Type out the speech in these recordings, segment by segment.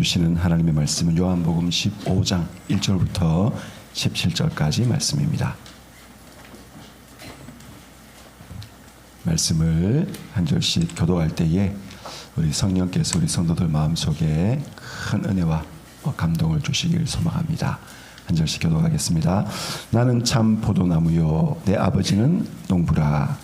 주시는 하나님의 말씀은 요한복음 15장 1절부터 17절까지 말씀입니다. 말씀을 한 절씩 교도할 때에 우리 성령께서 우리 성도들 마음속에 큰 은혜와 감동을 주시길 소망합니다. 한 절씩 교도하겠습니다. 나는 참 포도나무요 내 아버지는 농부라.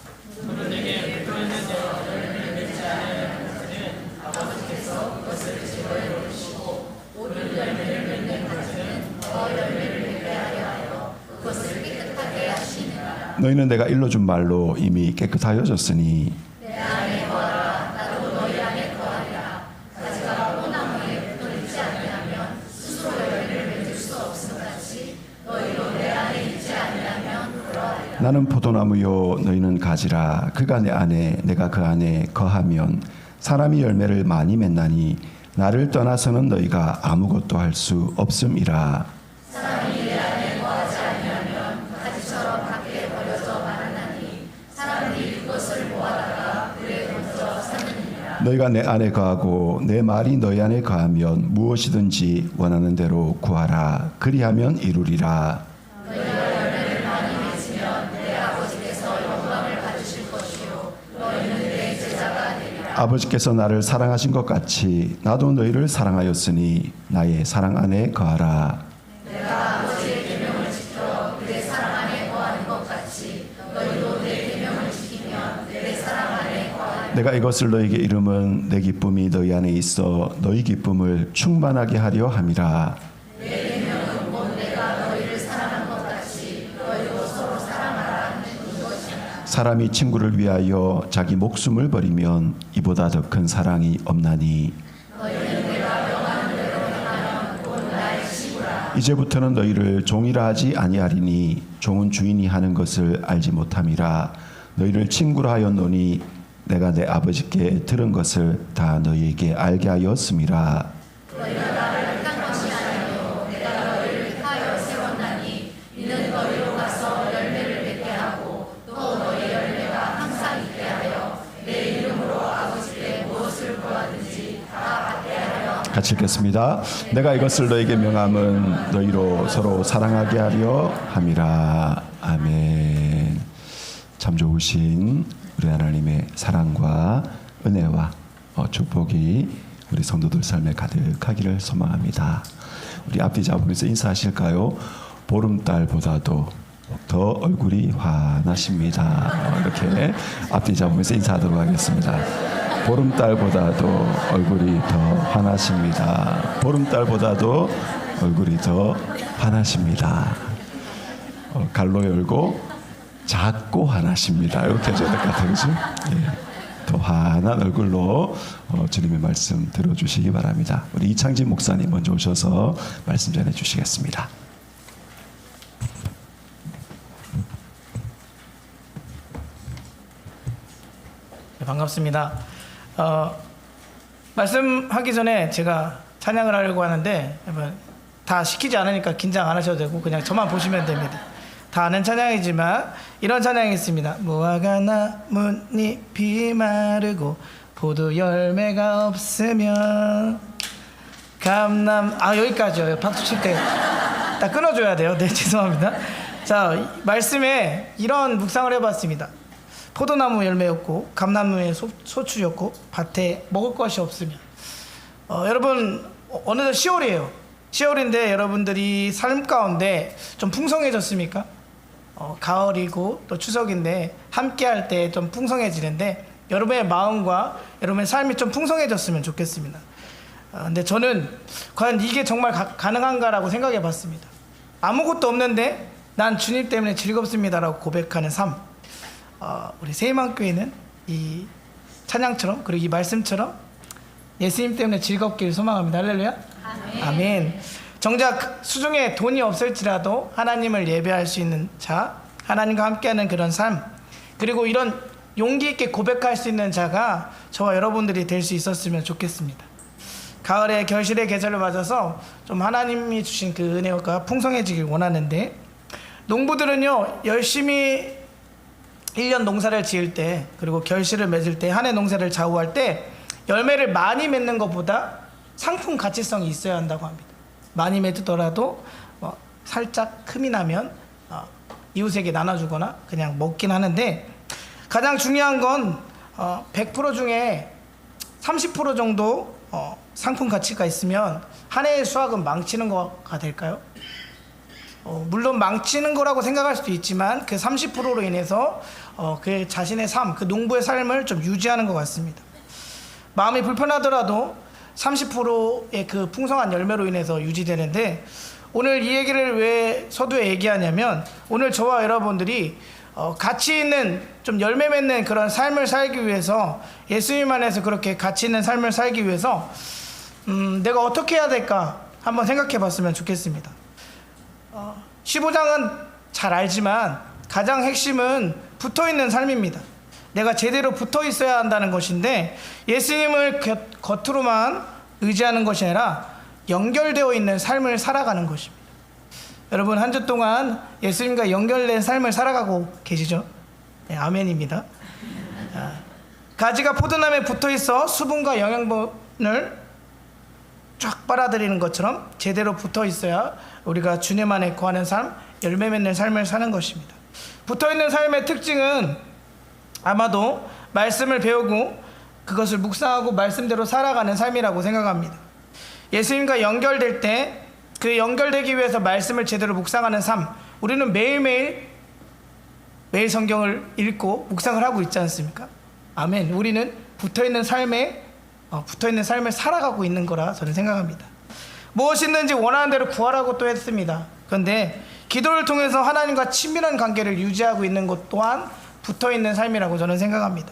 너희는 내가 일러준 말로 이미 깨끗하여졌으니 내 안에 거하라. 나도 너희 안에 거하리라. 가지가 포도나무에 붙어 있지 아니하면 스스로 열매를 맺을 수 없음 같이 너희도 내 안에 있지 아니하면 그러하리라. 나는 포도나무요 너희는 가지라. 그가 내 안에 내가 그 안에 거하면 사람이 열매를 많이 맺나니 나를 떠나서는 너희가 아무것도 할 수 없음이라. 사람이 내 안에 거하지 아니하면 가지처럼 밖에 버려져 마르나니 사람들이 그것을 모아다가 물에 던져 삼느니라. 너희가 내 안에 거하고 내 말이 너희 안에 거하면 무엇이든지 원하는 대로 구하라. 그리하면 이루리라. 너희가 열매를 많이 맺으면 내 아버지께서 영광을 받으실 것이요 너희는 내 제자가 되리라. 아버지께서 나를 사랑하신 것 같이 나도 너희를 사랑하였으니 나의 사랑 안에 거하라. 내가 아버지의 계명을 지켜 그의 사랑 안에 거하는 것 같이 너희도 내 계명을 지키면 내 사랑 안에 거하리라. 내가 이것을 너희에게 이름은 내 기쁨이 너희 안에 있어 너희 기쁨을 충만하게 하려 함이라. 내 계명은 곧 내가 너희를 사랑한 것 같이 너희도 서로 사랑하라 하는 이것이라. 사람이 친구를 위하여 자기 목숨을 버리면 이보다 더 큰 사랑이 없나니 너희는 내가 명하는 대로 행하면 곧 나의 친구라. 이제부터는 너희를 종이라 하지 아니하리니 종은 주인이 하는 것을 알지 못함이라. 너희를 친구라 하였노니 내가 내 아버지께 들은 것을 다 너희에게 알게 하였음이라. 너희가 나를 택한 것이 아니요 내가 너희를 택하여 세웠나니 이는 너희로 가서 열매를 맺게 하고 또 너희 열매가 항상 있게 하여 내 이름으로 아버지께 무엇을 구하든지 다 받게 하려. 같이 읽겠습니다. 내가 이것을 너에게 명함은 너희로 서로 사랑하게 하려 함이라. 아멘. 참 좋으신 우리 하나님의 사랑과 은혜와 축복이 우리 성도들 삶에 가득하기를 소망합니다. 우리 앞뒤 잡으면서 인사하실까요? 보름달보다도 더 얼굴이 환하십니다. 이렇게 앞뒤 잡으면서 인사하도록 하겠습니다. 보름달보다도 얼굴이 더 환하십니다. 보름달보다도 얼굴이 더 환하십니다. 갈로 열고 작고 환하십니다. 이렇게 해줘야 될 것 같아요. 그죠? 예. 더 환한 얼굴로 주님의 말씀 들어주시기 바랍니다. 우리 이창진 목사님 먼저 오셔서 말씀 전해 주시겠습니다. 네, 반갑습니다. 말씀하기 전에 제가 찬양을 하려고 하는데 다 시키지 않으니까 긴장 안 하셔도 되고 그냥 저만 보시면 됩니다. 다 아는 찬양이지만 이런 찬양이 있습니다. 무화과 나뭇잎이 마르고 포도 열매가 없으면 감남 여기까지요. 박수 칠 때 딱 끊어줘야 돼요. 네, 죄송합니다. 자, 말씀에 이런 묵상을 해봤습니다. 포도나무 열매였고 감나무의 소출이었고 밭에 먹을 것이 없으면 여러분 어느덧 10월이에요. 10월인데 여러분들이 삶 가운데 좀 풍성해졌습니까? 가을이고 또 추석인데 함께 할 때 좀 풍성해지는데 여러분의 마음과 여러분의 삶이 좀 풍성해졌으면 좋겠습니다. 근데 저는 과연 이게 정말 가능한가라고 생각해 봤습니다. 아무것도 없는데 난 주님 때문에 즐겁습니다라고 고백하는 삶. 우리 새희망교회는 이 찬양처럼 그리고 이 말씀처럼 예수님 때문에 즐겁기를 소망합니다. 할렐루야. 아멘. 정작 수중에 돈이 없을지라도 하나님을 예배할 수 있는 자, 하나님과 함께하는 그런 삶, 그리고 이런 용기 있게 고백할 수 있는 자가 저와 여러분들이 될 수 있었으면 좋겠습니다. 가을의 결실의 계절을 맞아서 좀 하나님이 주신 그 은혜가 풍성해지길 원하는데, 농부들은요 열심히 1년 농사를 지을 때 그리고 결실을 맺을 때 한 해 농사를 좌우할 때 열매를 많이 맺는 것보다 상품 가치성이 있어야 한다고 합니다. 많이 맺더라도 살짝 흠이 나면 이웃에게 나눠주거나 그냥 먹긴 하는데, 가장 중요한 건 100% 중에 30% 정도 상품 가치가 있으면 한 해의 수확은 망치는 거가 될까요? 물론 망치는 거라고 생각할 수도 있지만 그 30%로 인해서 그 자신의 삶, 그 농부의 삶을 좀 유지하는 것 같습니다. 마음이 불편하더라도 30%의 그 풍성한 열매로 인해서 유지되는데, 오늘 이 얘기를 왜 서두에 얘기하냐면, 오늘 저와 여러분들이 가치 있는 좀 열매 맺는 그런 삶을 살기 위해서, 예수님 안에서 그렇게 가치 있는 삶을 살기 위해서 내가 어떻게 해야 될까 한번 생각해 봤으면 좋겠습니다. 15장은 잘 알지만 가장 핵심은 붙어있는 삶입니다. 내가 제대로 붙어 있어야 한다는 것인데, 예수님을 겉으로만 의지하는 것이 아니라 연결되어 있는 삶을 살아가는 것입니다. 여러분, 한 주 동안 예수님과 연결된 삶을 살아가고 계시죠? 네, 아멘입니다. 가지가 포도나무에 붙어 있어 수분과 영양분을 쫙 빨아들이는 것처럼 제대로 붙어 있어야 우리가 주님 안에 거하는 삶, 열매 맺는 삶을 사는 것입니다. 붙어 있는 삶의 특징은 아마도 말씀을 배우고 그것을 묵상하고 말씀대로 살아가는 삶이라고 생각합니다. 예수님과 연결될 때 그 연결되기 위해서 말씀을 제대로 묵상하는 삶, 우리는 매일 성경을 읽고 묵상을 하고 있지 않습니까? 아멘. 우리는 붙어있는 삶을 살아가고 있는 거라 저는 생각합니다. 무엇이든지 원하는 대로 구하라고 또 했습니다. 그런데 기도를 통해서 하나님과 친밀한 관계를 유지하고 있는 것 또한 붙어있는 삶이라고 저는 생각합니다.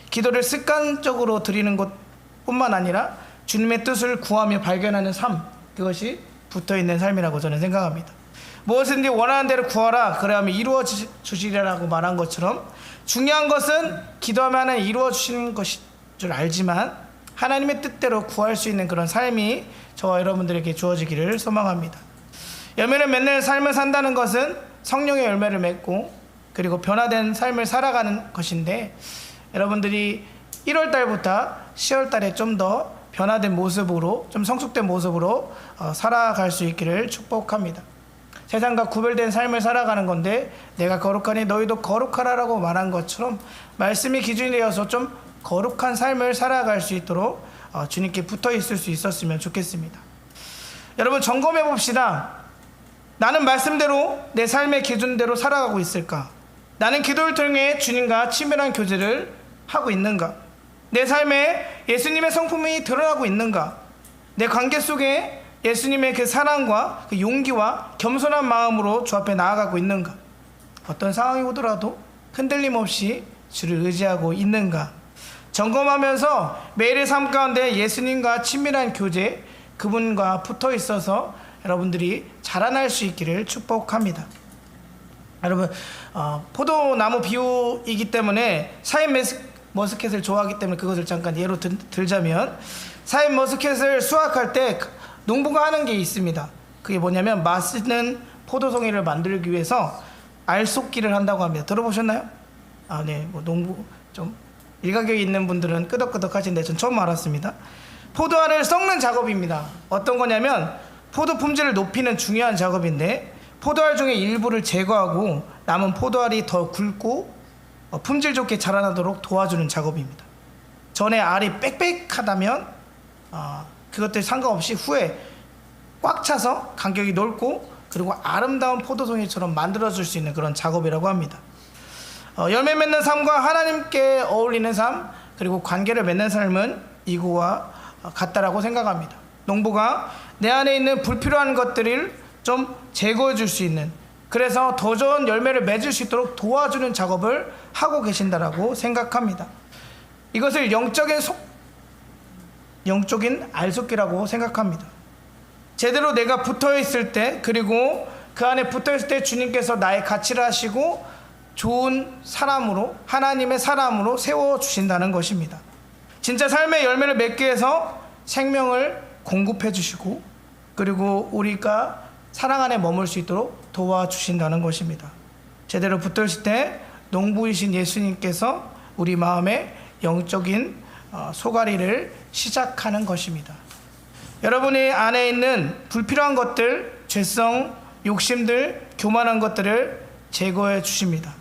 기도를 습관적으로 드리는 것뿐만 아니라 주님의 뜻을 구하며 발견하는 삶, 그것이 붙어있는 삶이라고 저는 생각합니다. 무엇이든지 원하는 대로 구하라, 그래야면 이루어 주시리라고 말한 것처럼, 중요한 것은 기도하면 이루어 주시는 것인 줄 알지만 하나님의 뜻대로 구할 수 있는 그런 삶이 저와 여러분들에게 주어지기를 소망합니다. 열매를 맺는 삶을 산다는 것은 성령의 열매를 맺고 그리고 변화된 삶을 살아가는 것인데, 여러분들이 1월 달부터 10월 달에 좀 더 변화된 모습으로, 좀 성숙된 모습으로 살아갈 수 있기를 축복합니다. 세상과 구별된 삶을 살아가는 건데, 내가 거룩하니 너희도 거룩하라라고 말한 것처럼 말씀이 기준이 되어서 좀 거룩한 삶을 살아갈 수 있도록 주님께 붙어 있을 수 있었으면 좋겠습니다. 여러분, 점검해 봅시다. 나는 말씀대로 내 삶의 기준대로 살아가고 있을까? 나는 기도를 통해 주님과 친밀한 교제를 하고 있는가? 내 삶에 예수님의 성품이 드러나고 있는가? 내 관계 속에 예수님의 그 사랑과 그 용기와 겸손한 마음으로 주 앞에 나아가고 있는가? 어떤 상황이 오더라도 흔들림 없이 주를 의지하고 있는가? 점검하면서 매일의 삶 가운데 예수님과 친밀한 교제, 그분과 붙어 있어서 여러분들이 자라날 수 있기를 축복합니다. 여러분, 포도나무 비유이기 때문에 샤인머스켓을 좋아하기 때문에 그것을 잠깐 예로 들자면, 샤인머스켓을 수확할 때 농부가 하는 게 있습니다. 그게 뭐냐면 맛있는 포도송이를 만들기 위해서 알속기를 한다고 합니다. 들어보셨나요? 네, 농부 좀 일가견이 있는 분들은 끄덕끄덕 하신데 전 처음 알았습니다. 포도알을 섞는 작업입니다. 어떤 거냐면 포도 품질을 높이는 중요한 작업인데, 포도알 중에 일부를 제거하고 남은 포도알이 더 굵고 품질 좋게 자라나도록 도와주는 작업입니다. 전에 알이 빽빽하다면 그것들 상관없이 후에 꽉 차서 간격이 넓고 그리고 아름다운 포도송이처럼 만들어줄 수 있는 그런 작업이라고 합니다. 열매 맺는 삶과 하나님께 어울리는 삶, 그리고 관계를 맺는 삶은 이거와 같다라고 생각합니다. 농부가 내 안에 있는 불필요한 것들을 좀 제거해 줄 수 있는, 그래서 더 좋은 열매를 맺을 수 있도록 도와주는 작업을 하고 계신다라고 생각합니다. 이것을 영적인 알속기라고 생각합니다. 제대로 내가 붙어 있을 때, 그리고 그 안에 붙어 있을 때 주님께서 나의 가치를 하시고 좋은 사람으로, 하나님의 사람으로 세워주신다는 것입니다. 진짜 삶의 열매를 맺기 위해서 생명을 공급해 주시고, 그리고 우리가 사랑 안에 머물 수 있도록 도와주신다는 것입니다. 제대로 붙어 있을 때 농부이신 예수님께서 우리 마음에 영적인 소가리를 시작하는 것입니다. 여러분의 안에 있는 불필요한 것들, 죄성, 욕심들, 교만한 것들을 제거해 주십니다.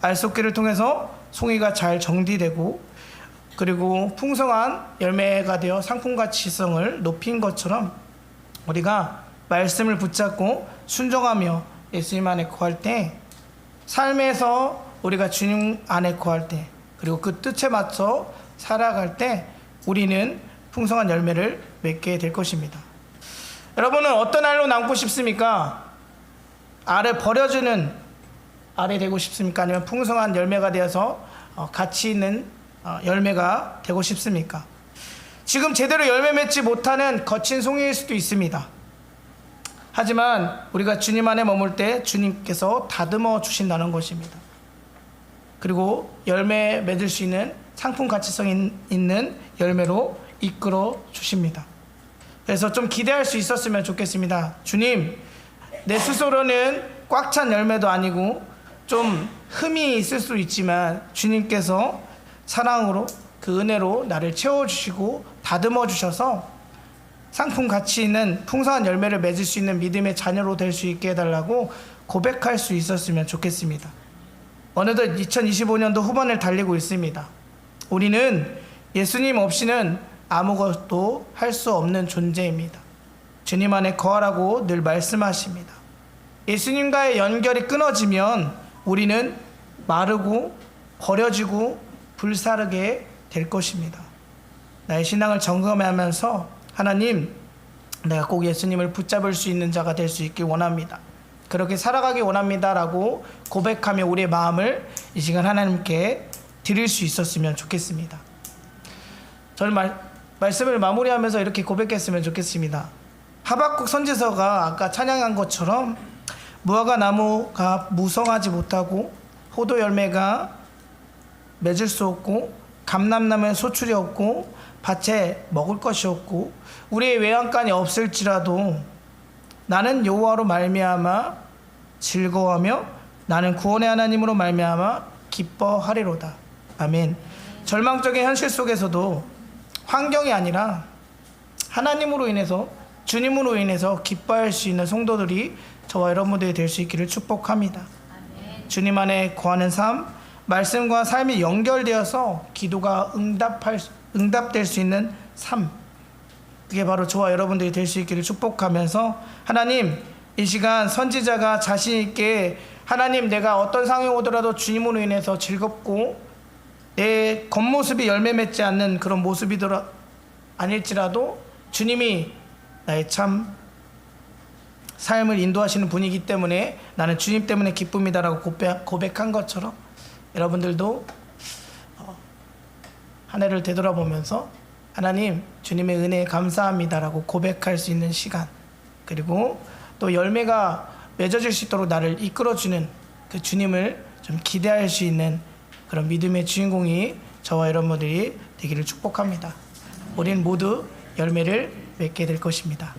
알속기를 통해서 송이가 잘 정리되고 그리고 풍성한 열매가 되어 상품 가치성을 높인 것처럼 우리가 말씀을 붙잡고 순종하며 예수님 안에 거할 때, 삶에서 우리가 주님 안에 거할 때, 그리고 그 뜻에 맞춰 살아갈 때 우리는 풍성한 열매를 맺게 될 것입니다. 여러분은 어떤 알로 남고 싶습니까? 알을 버려주는 알이 되고 싶습니까? 아니면 풍성한 열매가 되어서 가치 있는 열매가 되고 싶습니까? 지금 제대로 열매 맺지 못하는 거친 송이일 수도 있습니다. 하지만 우리가 주님 안에 머물 때 주님께서 다듬어 주신다는 것입니다. 그리고 열매 맺을 수 있는 상품 가치성 있는 열매로 이끌어 주십니다. 그래서 좀 기대할 수 있었으면 좋겠습니다. 주님, 내 스스로는 꽉 찬 열매도 아니고 좀 흠이 있을 수 있지만 주님께서 사랑으로 그 은혜로 나를 채워주시고 다듬어 주셔서 상품 가치 있는 풍성한 열매를 맺을 수 있는 믿음의 자녀로 될 수 있게 해달라고 고백할 수 있었으면 좋겠습니다. 어느덧 2025년도 후반을 달리고 있습니다. 우리는 예수님 없이는 아무것도 할 수 없는 존재입니다. 주님 안에 거하라고 늘 말씀하십니다. 예수님과의 연결이 끊어지면 우리는 마르고 버려지고 불사르게 될 것입니다. 나의 신앙을 점검하면서 하나님, 내가 꼭 예수님을 붙잡을 수 있는 자가 될 수 있길 원합니다. 그렇게 살아가기 원합니다 라고 고백하며 우리의 마음을 이 시간 하나님께 드릴 수 있었으면 좋겠습니다. 저는 말씀을 마무리하면서 이렇게 고백했으면 좋겠습니다. 하박국 선지서가 아까 찬양한 것처럼 무화과 나무가 무성하지 못하고 포도 열매가 맺을 수 없고 감람나무에 소출이 없고 밭에 먹을 것이 없고 우리의 외양간이 없을지라도 나는 여호와로 말미암아 즐거워하며 나는 구원의 하나님으로 말미암아 기뻐하리로다. 아멘. 절망적인 현실 속에서도 환경이 아니라 하나님으로 인해서, 주님으로 인해서 기뻐할 수 있는 성도들이 저와 여러분들이 될 수 있기를 축복합니다. 아멘. 주님 안에 거하는 삶, 말씀과 삶이 연결되어서 기도가 응답될 수 있는 삶, 그게 바로 저와 여러분들이 될 수 있기를 축복하면서, 하나님, 이 시간 선지자가 자신 있게 하나님, 내가 어떤 상황이 오더라도 주님으로 인해서 즐겁고 내 겉모습이 열매 맺지 않는 그런 모습이더라 아닐지라도 주님이 나의 참 삶을 인도하시는 분이기 때문에 나는 주님 때문에 기쁩니다라고 고백한 것처럼 여러분들도 한 해를 되돌아보면서 하나님, 주님의 은혜에 감사합니다라고 고백할 수 있는 시간, 그리고 또 열매가 맺어질 수 있도록 나를 이끌어주는 그 주님을 좀 기대할 수 있는 그런 믿음의 주인공이 저와 여러분들이 되기를 축복합니다. 우리는 모두 열매를 맺게 될 것입니다.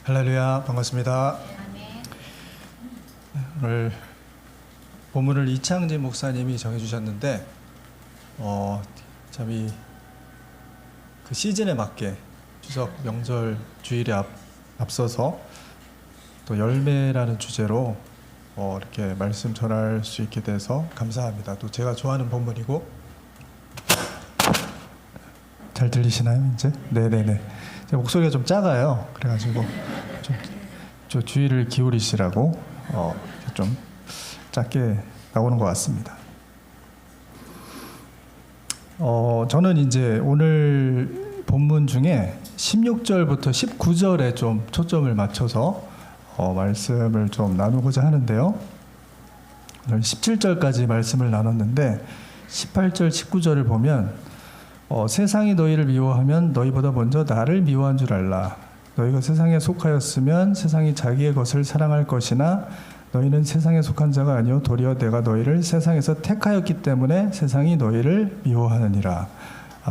할렐루야, 반갑습니다. 오늘 본문을 이창진 목사님이 정해주셨는데 참 이 그 시즌에 맞게 추석 명절 주일에 앞서서 또 열매라는 주제로 이렇게 말씀 전할 수 있게 돼서 감사합니다. 또 제가 좋아하는 본문이고, 잘 들리시나요 이제? 네네네. 제 목소리가 좀 작아요. 그래가지고 좀 주의를 기울이시라고 좀 작게 나오는 것 같습니다. 저는 이제 오늘 본문 중에 16절부터 19절에 좀 초점을 맞춰서 말씀을 좀 나누고자 하는데요. 오늘 17절까지 말씀을 나눴는데 18절, 19절을 보면 세상이 너희를 미워하면 너희보다 먼저 나를 미워한 줄 알라. 너희가 세상에 속하였으면 세상이 자기의 것을 사랑할 것이나 너희는 세상에 속한 자가 아니요 도리어 내가 너희를 세상에서 택하였기 때문에 세상이 너희를 미워하느니라.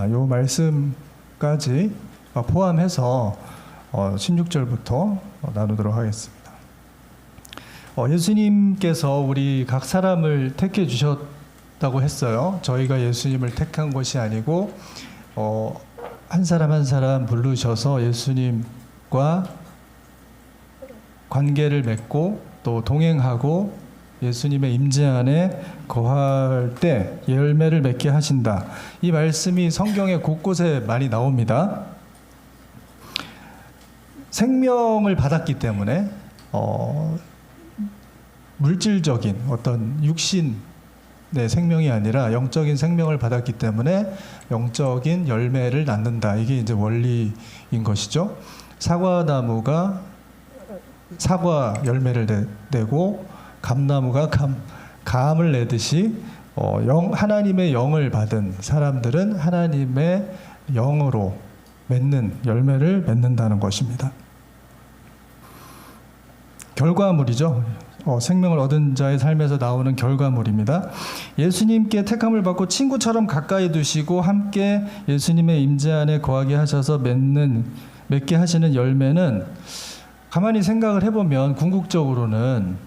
요 말씀까지 포함해서 16절부터 나누도록 하겠습니다. 예수님께서 우리 각 사람을 택해 주셨다고 했어요. 저희가 예수님을 택한 것이 아니고 한 사람 한 사람 부르셔서 예수님과 관계를 맺고 또 동행하고 예수님의 임재 안에 거할 때 열매를 맺게 하신다. 이 말씀이 성경에 곳곳에 많이 나옵니다. 생명을 받았기 때문에 물질적인 어떤 육신의 생명이 아니라 영적인 생명을 받았기 때문에 영적인 열매를 낳는다. 이게 이제 원리인 것이죠. 사과나무가 사과 열매를 내고 감나무가 감을 내듯이 하나님의 영을 받은 사람들은 하나님의 영으로 맺는 열매를 맺는다는 것입니다. 결과물이죠. 생명을 얻은 자의 삶에서 나오는 결과물입니다. 예수님께 택함을 받고 친구처럼 가까이 두시고 함께 예수님의 임재 안에 거하게 하셔서 맺게 하시는 열매는 가만히 생각을 해보면 궁극적으로는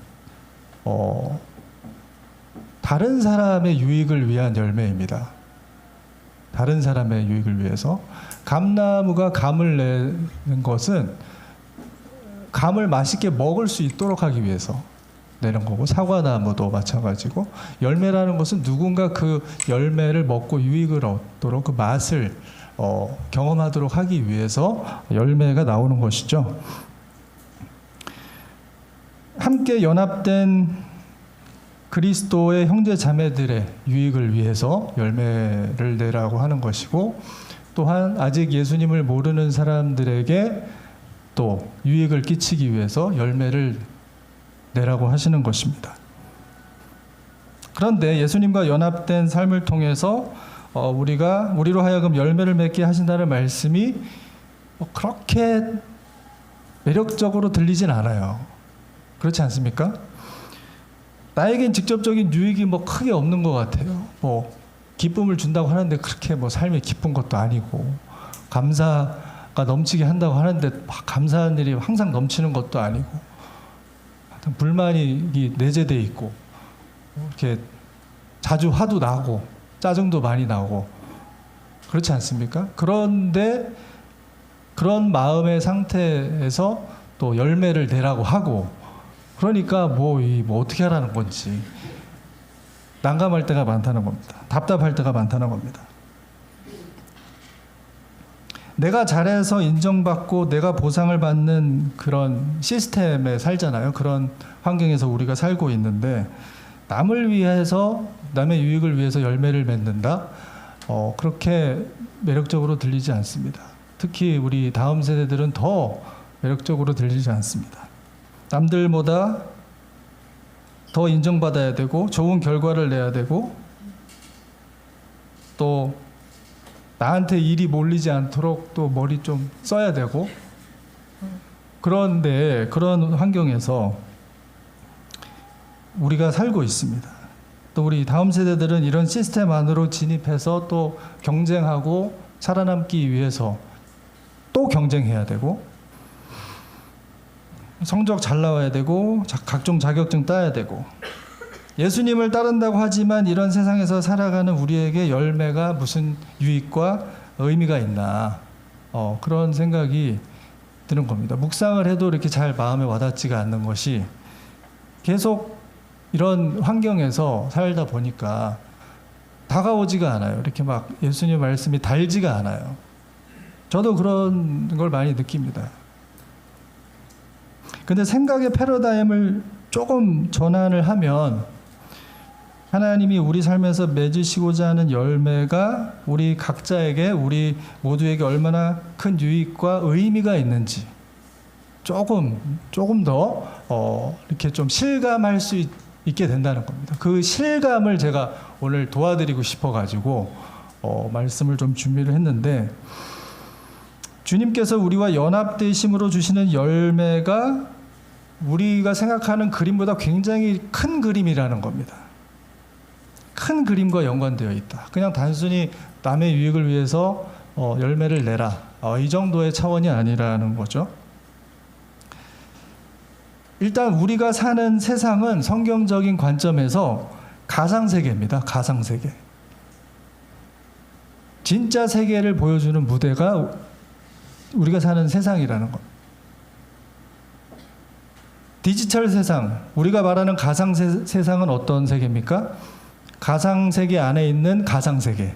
다른 사람의 유익을 위한 열매입니다. 다른 사람의 유익을 위해서. 감나무가 감을 내는 것은 감을 맛있게 먹을 수 있도록 하기 위해서 내는 거고, 사과나무도 마찬가지고, 열매라는 것은 누군가 그 열매를 먹고 유익을 얻도록 그 맛을 경험하도록 하기 위해서 열매가 나오는 것이죠. 함께 연합된 그리스도의 형제 자매들의 유익을 위해서 열매를 내라고 하는 것이고, 또한 아직 예수님을 모르는 사람들에게 또 유익을 끼치기 위해서 열매를 내라고 하시는 것입니다. 그런데 예수님과 연합된 삶을 통해서 우리로 하여금 열매를 맺게 하신다는 말씀이 그렇게 매력적으로 들리진 않아요. 그렇지 않습니까? 나에겐 직접적인 유익이 크게 없는 것 같아요. 기쁨을 준다고 하는데 그렇게 삶이 기쁜 것도 아니고, 감사가 넘치게 한다고 하는데 감사한 일이 항상 넘치는 것도 아니고, 불만이 내재되어 있고, 이렇게 자주 화도 나고 짜증도 많이 나고, 그렇지 않습니까? 그런데 그런 마음의 상태에서 또 열매를 내라고 하고, 그러니까 어떻게 하라는 건지 난감할 때가 많다는 겁니다. 답답할 때가 많다는 겁니다. 내가 잘해서 인정받고 내가 보상을 받는 그런 시스템에 살잖아요. 그런 환경에서 우리가 살고 있는데, 남을 위해서, 남의 유익을 위해서 열매를 맺는다? 그렇게 매력적으로 들리지 않습니다. 특히 우리 다음 세대들은 더 매력적으로 들리지 않습니다. 남들보다 더 인정받아야 되고, 좋은 결과를 내야 되고, 또 나한테 일이 몰리지 않도록 또 머리 좀 써야 되고, 그런데 그런 환경에서 우리가 살고 있습니다. 또 우리 다음 세대들은 이런 시스템 안으로 진입해서 또 경쟁하고 살아남기 위해서 또 경쟁해야 되고, 성적 잘 나와야 되고, 각종 자격증 따야 되고, 예수님을 따른다고 하지만 이런 세상에서 살아가는 우리에게 열매가 무슨 유익과 의미가 있나, 그런 생각이 드는 겁니다. 묵상을 해도 이렇게 잘 마음에 와닿지가 않는 것이, 계속 이런 환경에서 살다 보니까 다가오지가 않아요. 이렇게 예수님 말씀이 달지가 않아요. 저도 그런 걸 많이 느낍니다. 근데 생각의 패러다임을 조금 전환을 하면, 하나님이 우리 삶에서 맺으시고자 하는 열매가 우리 각자에게, 우리 모두에게 얼마나 큰 유익과 의미가 있는지 조금 더 이렇게 좀 실감할 수 있게 된다는 겁니다. 그 실감을 제가 오늘 도와드리고 싶어가지고 말씀을 좀 준비를 했는데, 주님께서 우리와 연합되심으로 주시는 열매가 우리가 생각하는 그림보다 굉장히 큰 그림이라는 겁니다. 큰 그림과 연관되어 있다. 그냥 단순히 남의 유익을 위해서 열매를 내라, 이 정도의 차원이 아니라는 거죠. 일단 우리가 사는 세상은 성경적인 관점에서 가상세계입니다. 가상세계. 진짜 세계를 보여주는 무대가 우리가 사는 세상이라는 것. 디지털 세상, 우리가 말하는 가상 세상은 어떤 세계입니까? 가상 세계 안에 있는 가상 세계.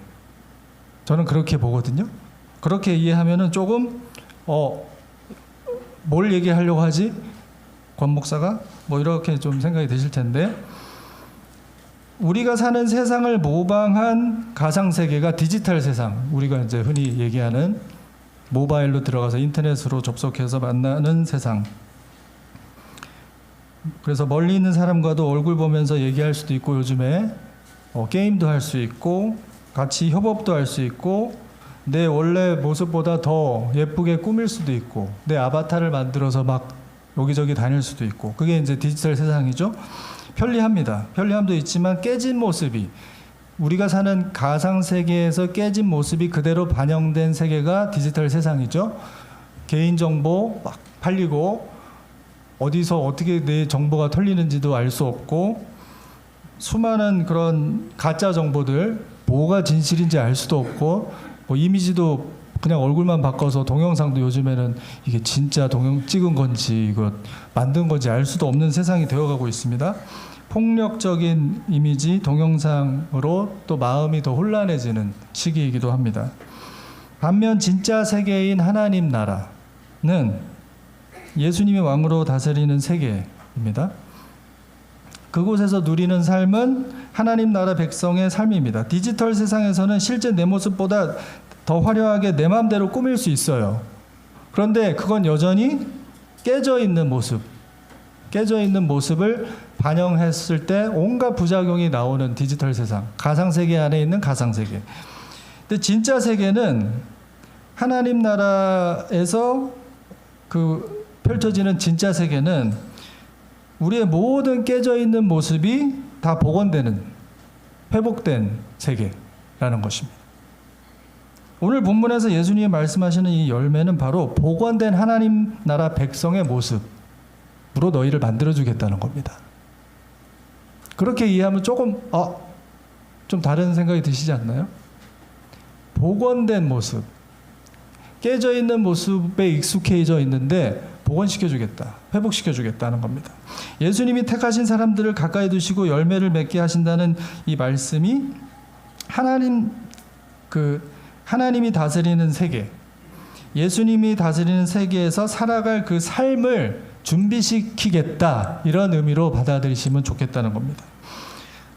저는 그렇게 보거든요. 그렇게 이해하면은 조금 뭘 얘기하려고 하지? 권 목사가 뭐 이렇게 좀 생각이 드실 텐데, 우리가 사는 세상을 모방한 가상 세계가 디지털 세상, 우리가 이제 흔히 얘기하는 모바일로 들어가서 인터넷으로 접속해서 만나는 세상. 그래서 멀리 있는 사람과도 얼굴 보면서 얘기할 수도 있고, 요즘에 게임도 할 수 있고 같이 협업도 할 수 있고, 내 원래 모습보다 더 예쁘게 꾸밀 수도 있고, 내 아바타를 만들어서 막 여기저기 다닐 수도 있고, 그게 이제 디지털 세상이죠. 편리합니다. 편리함도 있지만 깨진 모습이, 우리가 사는 가상세계에서 깨진 모습이 그대로 반영된 세계가 디지털 세상이죠. 개인정보 막 팔리고, 어디서 어떻게 내 정보가 털리는지도 알 수 없고, 수많은 그런 가짜 정보들, 뭐가 진실인지 알 수도 없고, 뭐 이미지도 그냥 얼굴만 바꿔서 동영상도 요즘에는 이게 진짜 찍은 건지 이거 만든 건지 알 수도 없는 세상이 되어가고 있습니다. 폭력적인 이미지, 동영상으로 또 마음이 더 혼란해지는 시기이기도 합니다. 반면 진짜 세계인 하나님 나라는 예수님이 왕으로 다스리는 세계입니다. 그곳에서 누리는 삶은 하나님 나라 백성의 삶입니다. 디지털 세상에서는 실제 내 모습보다 더 화려하게 내 마음대로 꾸밀 수 있어요. 그런데 그건 여전히 깨져 있는 모습을 반영했을 때 온갖 부작용이 나오는 디지털 세상, 가상세계 안에 있는 가상세계. 근데 진짜 세계는 하나님 나라에서 펼쳐지는 진짜 세계는 우리의 모든 깨져 있는 모습이 다 복원되는, 회복된 세계라는 것입니다. 오늘 본문에서 예수님이 말씀하시는 이 열매는 바로 복원된 하나님 나라 백성의 모습으로 너희를 만들어주겠다는 겁니다. 그렇게 이해하면 조금 좀 다른 생각이 드시지 않나요? 복원된 모습, 깨져 있는 모습에 익숙해져 있는데 복원시켜주겠다, 회복시켜주겠다는 겁니다. 예수님이 택하신 사람들을 가까이 두시고 열매를 맺게 하신다는 이 말씀이 하나님이 다스리는 세계, 예수님이 다스리는 세계에서 살아갈 그 삶을 준비시키겠다, 이런 의미로 받아들이시면 좋겠다는 겁니다.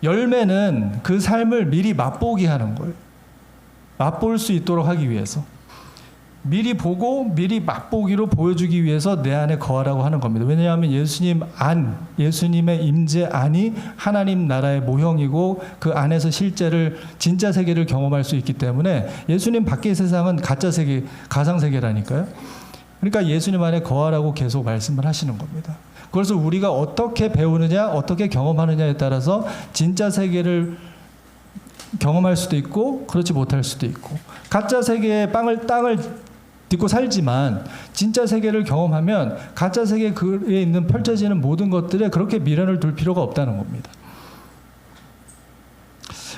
열매는 그 삶을 미리 맛보게 하는 거예요. 맛볼 수 있도록 하기 위해서, 미리 보고 미리 맛보기로 보여주기 위해서 내 안에 거하라고 하는 겁니다. 왜냐하면 예수님의 임재 안이 하나님 나라의 모형이고, 그 안에서 진짜 세계를 경험할 수 있기 때문에, 예수님 밖의 세상은 가짜 세계, 가상 세계라니까요. 그러니까 예수님 안에 거하라고 계속 말씀을 하시는 겁니다. 그래서 우리가 어떻게 배우느냐, 어떻게 경험하느냐에 따라서 진짜 세계를 경험할 수도 있고 그렇지 못할 수도 있고, 가짜 세계의 땅을 딛고 살지만 진짜 세계를 경험하면 가짜 세계에 있는 펼쳐지는 모든 것들에 그렇게 미련을 둘 필요가 없다는 겁니다.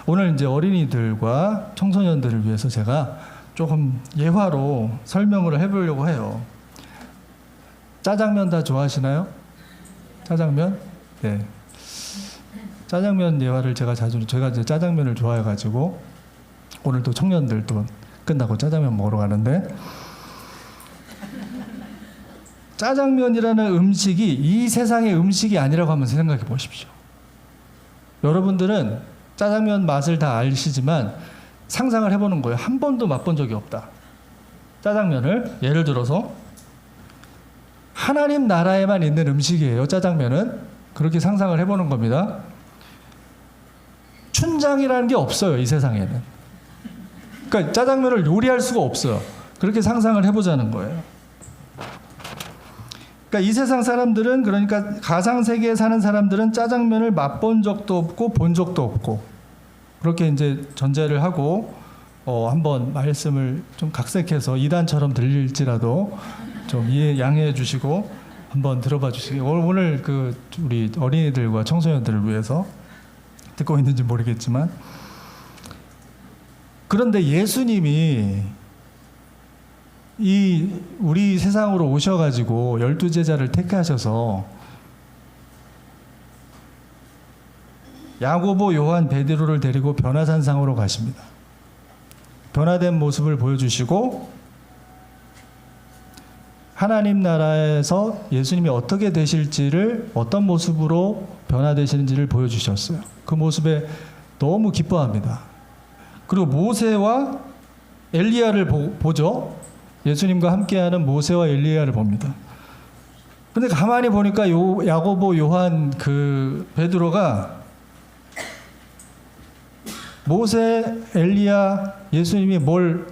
오늘 이제 어린이들과 청소년들을 위해서 제가 조금 예화로 설명을 해보려고 해요. 짜장면 다 좋아하시나요? 짜장면? 네. 짜장면 예화를 제가 이제 짜장면을 좋아해가지고 오늘도 청년들도 끝나고 짜장면 먹으러 가는데, 짜장면이라는 음식이 이 세상의 음식이 아니라고 한번 생각해 보십시오. 여러분들은 짜장면 맛을 다 아시지만 상상을 해보는 거예요. 한 번도 맛본 적이 없다. 짜장면을 예를 들어서 하나님 나라에만 있는 음식이에요. 짜장면은 그렇게 상상을 해보는 겁니다. 춘장이라는 게 없어요, 이 세상에는. 그러니까 짜장면을 요리할 수가 없어요. 그렇게 상상을 해보자는 거예요. 그러니까 이 세상 사람들은, 그러니까 가상 세계에 사는 사람들은 짜장면을 맛본 적도 없고 본 적도 없고, 그렇게 이제 전제를 하고 한번 말씀을 좀 각색해서 이단처럼 들릴지라도 좀 양해해 주시고 한번 들어봐 주시기. 오늘 그 우리 어린이들과 청소년들을 위해서 듣고 있는지 모르겠지만, 그런데 예수님이 이 우리 세상으로 오셔가지고 12제자를 택하셔서 야고보, 요한, 베드로를 데리고 변화산상으로 가십니다. 변화된 모습을 보여주시고 하나님 나라에서 예수님이 어떻게 되실지를, 어떤 모습으로 변화되시는지를 보여주셨어요. 그 모습에 너무 기뻐합니다. 그리고 모세와 엘리야를 보죠. 예수님과 함께하는 모세와 엘리야를 봅니다. 근데 가만히 보니까 야고보, 요한, 그 베드로가 모세, 엘리야, 예수님이 뭘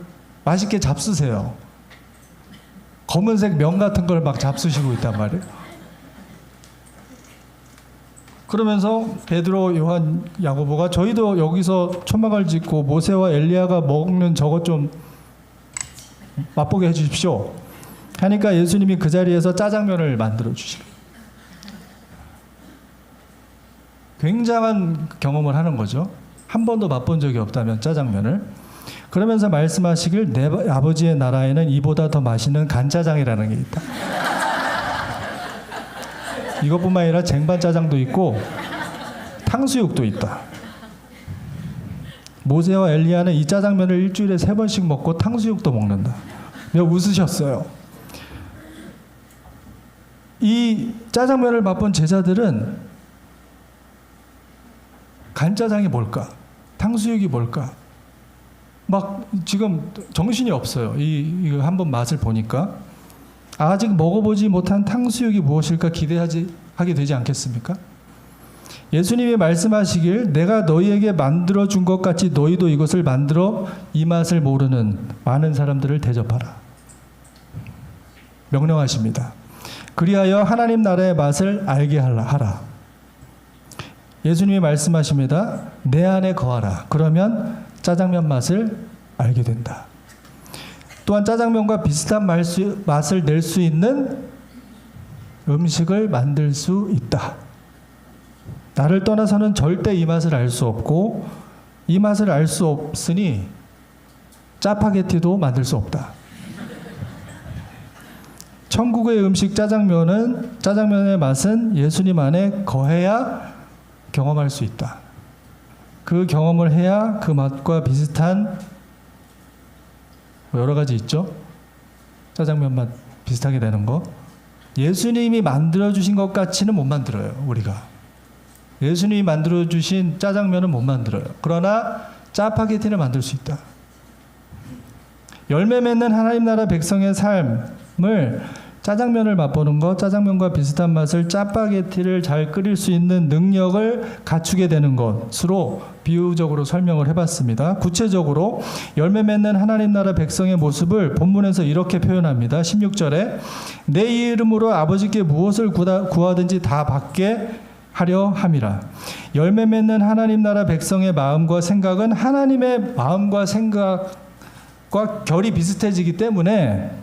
맛있게 잡수세요. 검은색 면 같은 걸 막 잡수시고 있단 말이에요. 그러면서 베드로, 요한, 야고보가 저희도 여기서 초막을 짓고 모세와 엘리야가 먹는 저것 좀 맛보게 해주십시오 하니까 예수님이 그 자리에서 짜장면을 만들어 주시고 굉장한 경험을 하는 거죠. 한 번도 맛본 적이 없다면 짜장면을. 그러면서 말씀하시길 내 아버지의 나라에는 이보다 더 맛있는 간짜장이라는 게 있다. 이것뿐만 아니라 쟁반짜장도 있고 탕수육도 있다. 모세와 엘리야는 이 짜장면을 일주일에 3번씩 먹고 탕수육도 먹는다. 며 웃으셨어요. 이 짜장면을 맛본 제자들은 간짜장이 뭘까? 탕수육이 뭘까? 막 지금 정신이 없어요. 이거 한번 맛을 보니까 아직 먹어보지 못한 탕수육이 무엇일까 하게 되지 않겠습니까? 예수님이 말씀하시길 내가 너희에게 만들어 준 것 같이 너희도 이것을 만들어 이 맛을 모르는 많은 사람들을 대접하라. 명령하십니다. 그리하여 하나님 나라의 맛을 알게 하라. 예수님이 말씀하십니다. 내 안에 거하라. 그러면 짜장면 맛을 알게 된다. 또한 짜장면과 비슷한 맛을 낼 수 있는 음식을 만들 수 있다. 나를 떠나서는 절대 이 맛을 알 수 없고 이 맛을 알 수 없으니 짜파게티도 만들 수 없다. 천국의 음식 짜장면의 맛은 예수님 안에 거해야 경험할 수 있다. 그 경험을 해야 그 맛과 비슷한 여러 가지 있죠. 짜장면 맛 비슷하게 되는 거. 예수님이 만들어주신 것 같이는 못 만들어요. 우리가. 예수님이 만들어주신 짜장면은 못 만들어요. 그러나 짜파게티는 만들 수 있다. 열매 맺는 하나님 나라 백성의 삶을 짜장면을 맛보는 것, 짜장면과 비슷한 맛을 짜파게티를 잘 끓일 수 있는 능력을 갖추게 되는 것으로 비유적으로 설명을 해봤습니다. 구체적으로 열매 맺는 하나님 나라 백성의 모습을 본문에서 이렇게 표현합니다. 16절에 내 이름으로 아버지께 무엇을 구하든지 다 받게 하려 함이라. 열매 맺는 하나님 나라 백성의 마음과 생각은 하나님의 마음과 생각과 결이 비슷해지기 때문에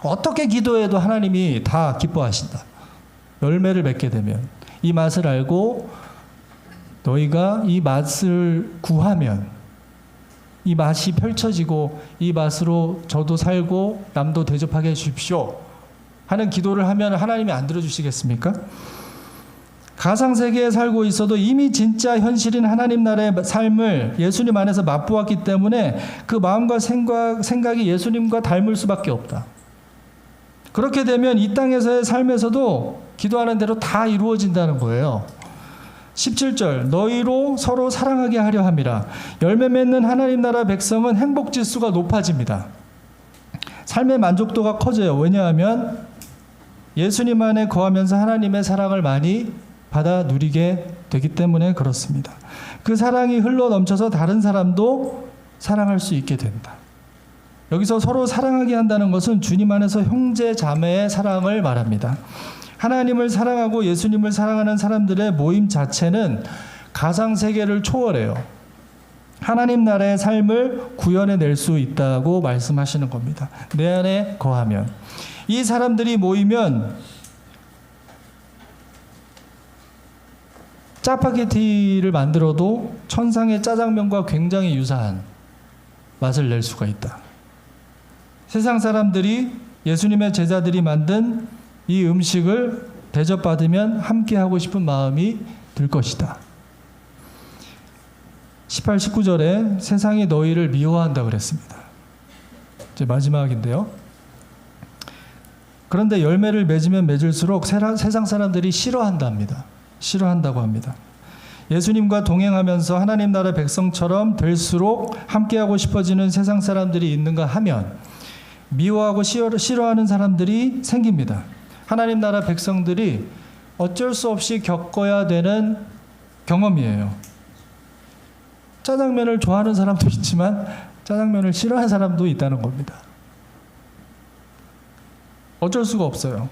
어떻게 기도해도 하나님이 다 기뻐하신다. 열매를 맺게 되면 이 맛을 알고 너희가 이 맛을 구하면 이 맛이 펼쳐지고 이 맛으로 저도 살고 남도 대접하게 해주십시오 하는 기도를 하면 하나님이 안 들어주시겠습니까? 가상세계에 살고 있어도 이미 진짜 현실인 하나님 나라의 삶을 예수님 안에서 맛보았기 때문에 그 마음과 생각이 예수님과 닮을 수밖에 없다. 그렇게 되면 이 땅에서의 삶에서도 기도하는 대로 다 이루어진다는 거예요. 17절 너희로 서로 사랑하게 하려 함이라. 열매 맺는 하나님 나라 백성은 행복 지수가 높아집니다. 삶의 만족도가 커져요. 왜냐하면 예수님 안에 거하면서 하나님의 사랑을 많이 받아 누리게 되기 때문에 그렇습니다. 그 사랑이 흘러 넘쳐서 다른 사람도 사랑할 수 있게 된다. 여기서 서로 사랑하게 한다는 것은 주님 안에서 형제 자매의 사랑을 말합니다. 하나님을 사랑하고 예수님을 사랑하는 사람들의 모임 자체는 가상세계를 초월해요. 하나님 나라의 삶을 구현해낼 수 있다고 말씀하시는 겁니다. 내 안에 거하면. 이 사람들이 모이면 짜파게티를 만들어도 천상의 짜장면과 굉장히 유사한 맛을 낼 수가 있다. 세상 사람들이 예수님의 제자들이 만든 이 음식을 대접받으면 함께 하고 싶은 마음이 들 것이다. 18, 19절에 세상이 너희를 미워한다 그랬습니다. 이제 마지막인데요. 그런데 열매를 맺으면 맺을수록 세상 사람들이 싫어한답니다. 싫어한다고 합니다. 예수님과 동행하면서 하나님 나라 백성처럼 될수록 함께하고 싶어지는 세상 사람들이 있는가 하면 미워하고 싫어하는 사람들이 생깁니다. 하나님 나라 백성들이 어쩔 수 없이 겪어야 되는 경험이에요. 짜장면을 좋아하는 사람도 있지만 짜장면을 싫어하는 사람도 있다는 겁니다. 어쩔 수가 없어요.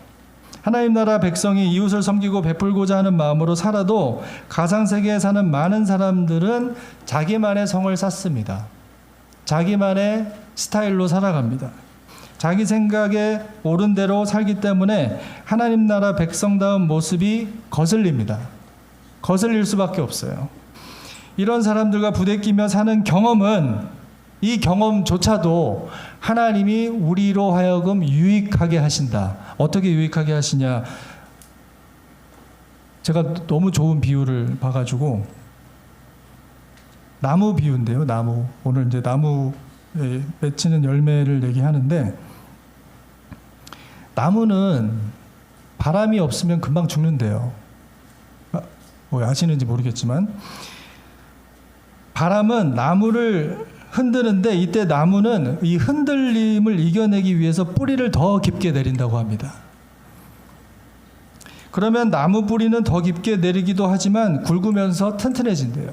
하나님 나라 백성이 이웃을 섬기고 베풀고자 하는 마음으로 살아도 가상세계에 사는 많은 사람들은 자기만의 성을 쌓습니다. 자기만의 스타일로 살아갑니다. 자기 생각에 옳은 대로 살기 때문에 하나님 나라 백성다운 모습이 거슬립니다. 거슬릴 수밖에 없어요. 이런 사람들과 부대끼며 사는 경험은 이 경험조차도 하나님이 우리로 하여금 유익하게 하신다. 어떻게 유익하게 하시냐? 제가 너무 좋은 비유를 봐가지고 나무 비유인데요. 나무. 오늘 이제 나무에 맺히는 열매를 얘기하는데 나무는 바람이 없으면 금방 죽는데요. 뭐 아시는지 모르겠지만 바람은 나무를 흔드는데 이때 나무는 이 흔들림을 이겨내기 위해서 뿌리를 더 깊게 내린다고 합니다. 그러면 나무 뿌리는 더 깊게 내리기도 하지만 굵으면서 튼튼해진대요.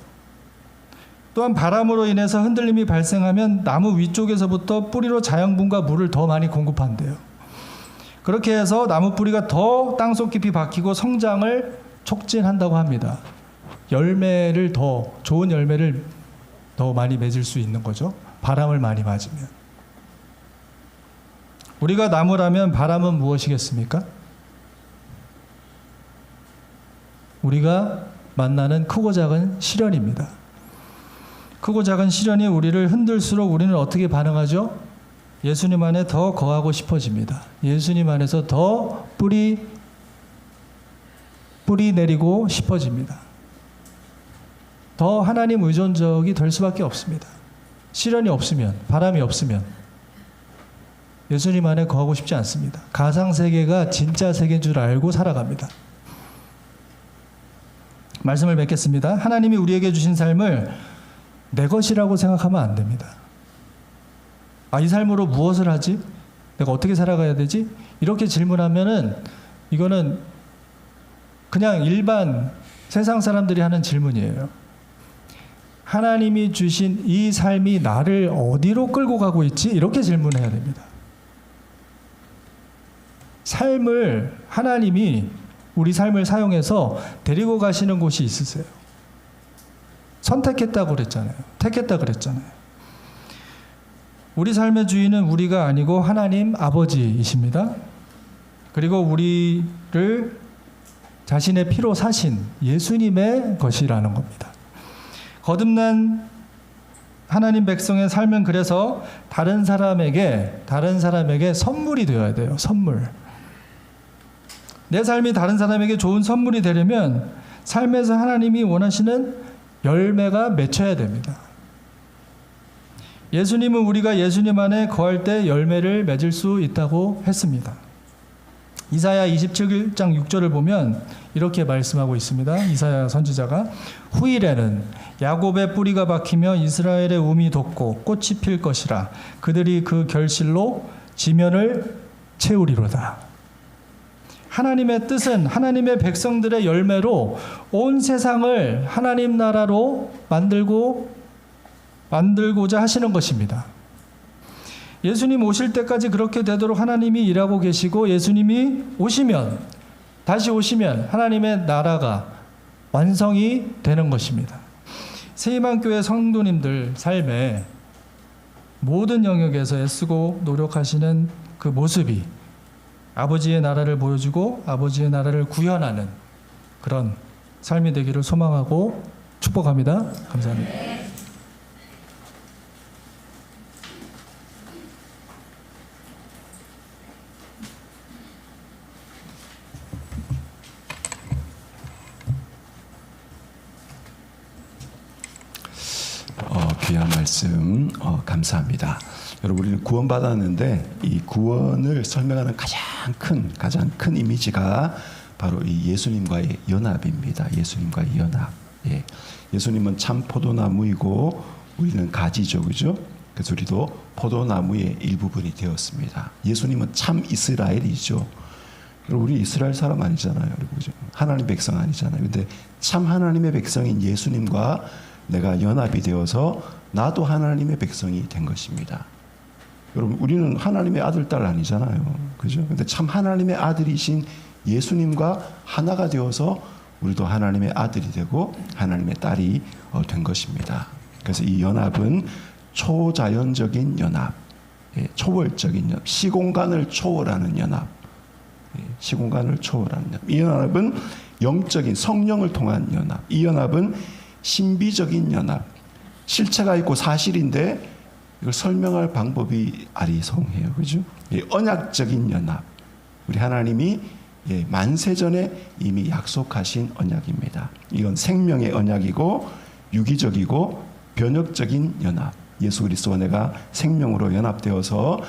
또한 바람으로 인해서 흔들림이 발생하면 나무 위쪽에서부터 뿌리로 자양분과 물을 더 많이 공급한대요. 그렇게 해서 나무 뿌리가 더 땅속 깊이 박히고 성장을 촉진한다고 합니다. 열매를 더 좋은 열매를 더 많이 맺을 수 있는 거죠. 바람을 많이 맞으면. 우리가 나무라면 바람은 무엇이겠습니까? 우리가 만나는 크고 작은 시련입니다. 크고 작은 시련이 우리를 흔들수록 우리는 어떻게 반응하죠? 예수님 안에 더 거하고 싶어집니다. 예수님 안에서 더 뿌리 내리고 싶어집니다. 더 하나님 의존적이 될 수밖에 없습니다. 시련이 없으면, 바람이 없으면 예수님 안에 거하고 싶지 않습니다. 가상세계가 진짜 세계인 줄 알고 살아갑니다. 말씀을 맺겠습니다. 하나님이 우리에게 주신 삶을 내 것이라고 생각하면 안 됩니다. 이 삶으로 무엇을 하지? 내가 어떻게 살아가야 되지? 이렇게 질문하면은 이거는 그냥 일반 세상 사람들이 하는 질문이에요. 하나님이 주신 이 삶이 나를 어디로 끌고 가고 있지? 이렇게 질문해야 됩니다. 삶을 하나님이 우리 삶을 사용해서 데리고 가시는 곳이 있으세요. 선택했다고 그랬잖아요. 택했다 그랬잖아요. 우리 삶의 주인은 우리가 아니고 하나님 아버지이십니다. 그리고 우리를 자신의 피로 사신 예수님의 것이라는 겁니다. 거듭난 하나님 백성의 삶은 그래서 다른 사람에게 선물이 되어야 돼요. 선물. 내 삶이 다른 사람에게 좋은 선물이 되려면 삶에서 하나님이 원하시는 열매가 맺혀야 됩니다. 예수님은 우리가 예수님 안에 거할 때 열매를 맺을 수 있다고 했습니다. 이사야 27장 6절을 보면 이렇게 말씀하고 있습니다. 이사야 선지자가 후일에는 야곱의 뿌리가 박히며 이스라엘의 움이 돋고 꽃이 필 것이라. 그들이 그 결실로 지면을 채우리로다. 하나님의 뜻은 하나님의 백성들의 열매로 온 세상을 하나님 나라로 만들고자 하시는 것입니다. 예수님 오실 때까지 그렇게 되도록 하나님이 일하고 계시고 예수님이 다시 오시면 하나님의 나라가 완성이 되는 것입니다. 세희망교회 성도님들 삶에 모든 영역에서 애쓰고 노력하시는 그 모습이 아버지의 나라를 보여주고 아버지의 나라를 구현하는 그런 삶이 되기를 소망하고 축복합니다. 감사합니다. 귀한 말씀 감사합니다. 여러분, 우리는 구원받았는데 이 구원을 설명하는 가장 큰 이미지가 바로 이 예수님과의 연합입니다. 예수님과의 연합. 예. 예수님은 참 포도나무이고 우리는 가지죠, 그죠? 그래서 우리도 포도나무의 일부분이 되었습니다. 예수님은 참 이스라엘이죠. 우리 이스라엘 사람 아니잖아요, 그죠? 하나님 백성 아니잖아요. 근데 참 하나님의 백성인 예수님과 내가 연합이 되어서 나도 하나님의 백성이 된 것입니다. 여러분, 우리는 하나님의 아들, 딸 아니잖아요. 그죠? 근데 참 하나님의 아들이신 예수님과 하나가 되어서 우리도 하나님의 아들이 되고 하나님의 딸이 된 것입니다. 그래서 이 연합은 초자연적인 연합, 초월적인 연합, 시공간을 초월하는 연합, 시공간을 초월하는 연합. 이 연합은 영적인 성령을 통한 연합. 이 연합은 신비적인 연합. 실체가 있고 사실인데 이걸 설명할 방법이 아리송해요. 그죠? 언약적인 연합. 우리 하나님이 만세전에 이미 약속하신 언약입니다. 이건 생명의 언약이고 유기적이고 변혁적인 연합. 예수 그리스도와 내가 생명으로 연합되어서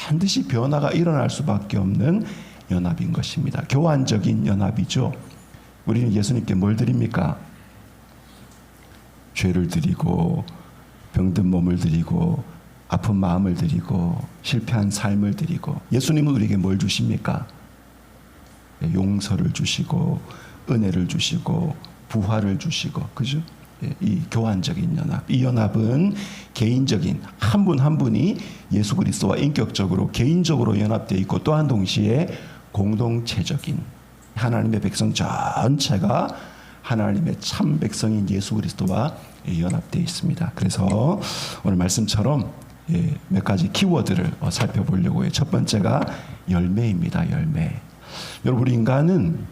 반드시 변화가 일어날 수밖에 없는 연합인 것입니다. 교환적인 연합이죠. 우리는 예수님께 뭘 드립니까? 죄를 드리고 병든 몸을 드리고 아픈 마음을 드리고 실패한 삶을 드리고, 예수님은 우리에게 뭘 주십니까? 용서를 주시고 은혜를 주시고 부활을 주시고, 그죠? 이 교환적인 연합. 이 연합은 개인적인 한 분 한 분이 예수 그리스도와 인격적으로 개인적으로 연합되어 있고, 또한 동시에 공동체적인 하나님의 백성 전체가 하나님의 참 백성인 예수 그리스도와 연합되어 있습니다. 그래서 오늘 말씀처럼 몇 가지 키워드를 살펴보려고 해요. 첫 번째가 열매입니다. 열매. 여러분, 우리 인간은